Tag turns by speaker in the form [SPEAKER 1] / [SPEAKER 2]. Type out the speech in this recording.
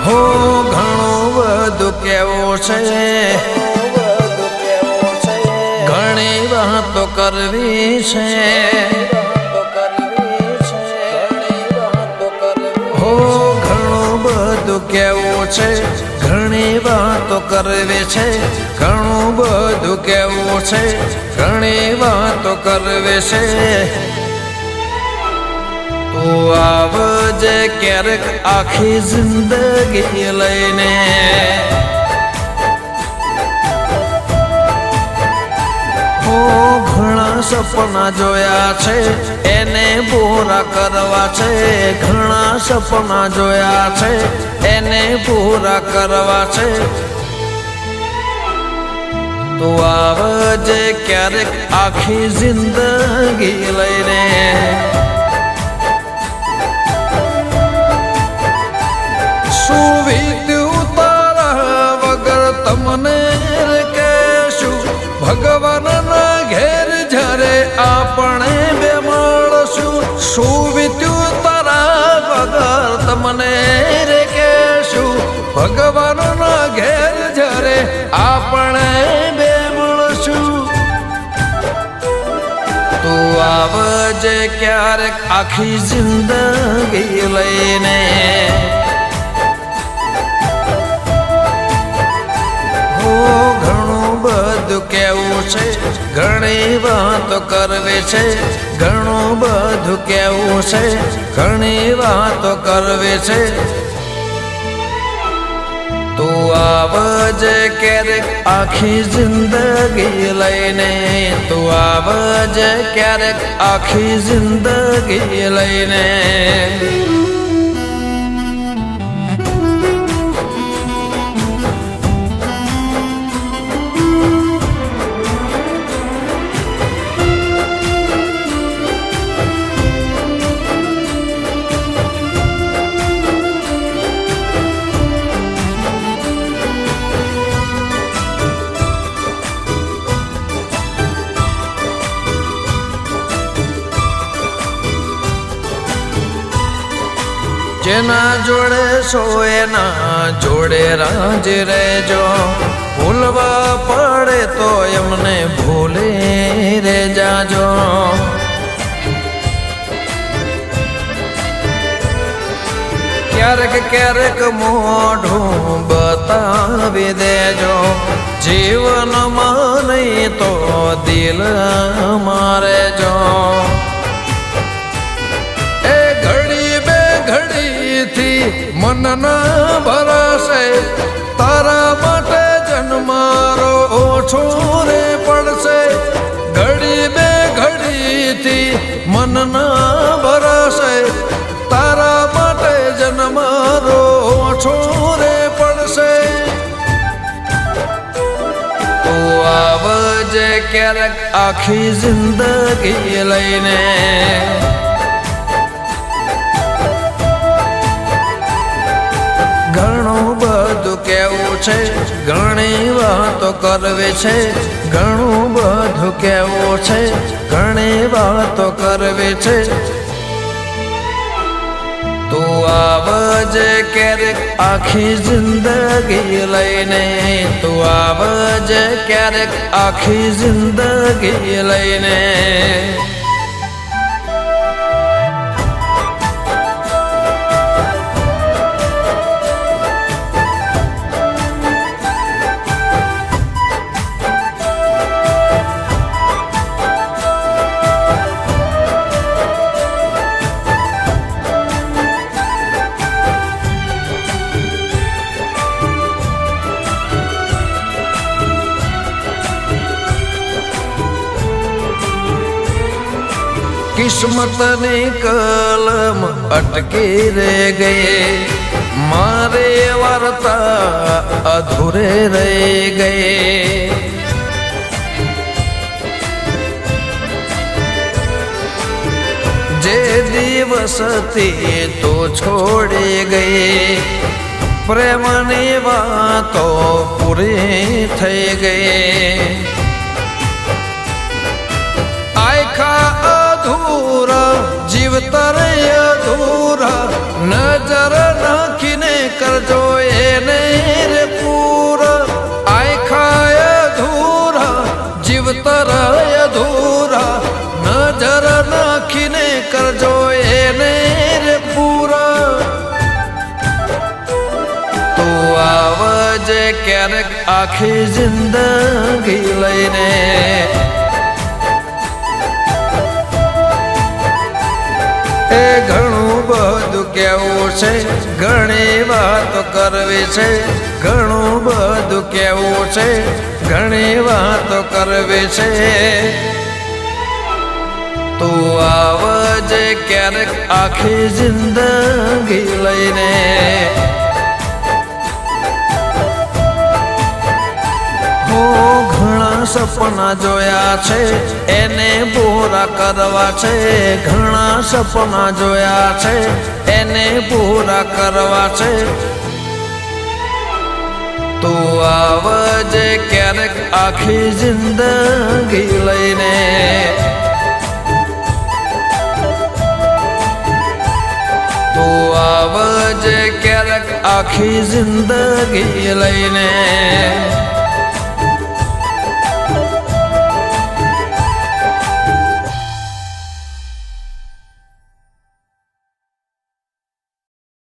[SPEAKER 1] હો ઘણું બધું કેવું છે, ઘણી વાતો કરવી છે, હો ઘણું બધું કેવું છે, ઘણી વાતો કરવી છે, ઘણું બધું કેવું છે, ઘણી વાતો કરવી છે. તું આવજે ક્યારેક આખી જિંદગી લઈને, હો ઘણા સપના જોયા છે એને પૂરા કરવા છે, ઘણા સપના જોયા છે એને પૂરા કરવા છે. તું આવજે ક્યારેક આખી જિંદગી લઈને, શું વીત્યું તારા વગર તમને કહેશું, ભગવાનના ઘેર જ્યારે આપણે બે મળશું. શું વીત્યું તારા વગર તમને કહેશું, ભગવાનના ઘેર જ્યારે આપણે બે મળશું. તું આવજે ક્યારેક આખી જિંદગી લઈને, ઘણું બધું કેવું છે, ઘણી વાતો કરવી છે, ઘણું બધું કેવું છે, ઘણી વાતો કરવી છે. તું આવજે ક્યારેક આખી જિંદગી લઈને, તું આવજે ક્યારેક આખી જિંદગી લઈને. જેના જોડે સો એના જોડે રાજ રહેજો, ભૂલવા પડે તો એમને ભૂલે રે જાજો. ક્યારેક ક્યારેક મોઢું બતાવી દેજો, જીવનમાં નહીં તો દિલ મારે જો. મન ના ભરાશે તારા માટે જન્મારો ઓછો રે પડશે, ઘડી બે ઘડીથી મન ના ભરાશે તારા માટે જન્મારો ઓછો રે પડશે. તું આવજે ક્યારેક આખી જિંદગી લઈને, ઘણું બધું કેવું છે, ઘણી વાતો કરવી છે, ઘણું બધું કેવું છે, ઘણી વાતો કરવી છે. તું આવજે ક્યારેક આખી જિંદગી લઈને, તું આવજે ક્યારેક આખી જિંદગી લઈને. કિસ્મતની કલમ અટકી રે ગઈ, મારે વાર્તા અધૂરે રહી ગઈ. જે દિવસથી તો છોડી ગઈ, પ્રેમની વાતો પૂરી થઈ ગઈ. આખા અધૂરા જીવતર અધૂરા, નજર નાખીને કરજો નજર નાખીને કરજો એને રે પૂરા તું આવજે ક્યારેક આખી જિંદગી લઈને એ ઘણું બધું કેવું છે ઘણી વાતો કરવી છે ઘણું બધું કેવું છે ઘણી વાતો કરવી છે તું આવજે ક્યારેક આખી જિંદગી લઈને ઘણા સપના જોયા છે એને પૂરા કરવા છે ઘણા સપના જોયા છે એને પૂરા કરવા છે તું આવજે ક્યારેક આખી જિંદગી લઈને તું આવજે ક્યારેક આખી જિંદગી લઈને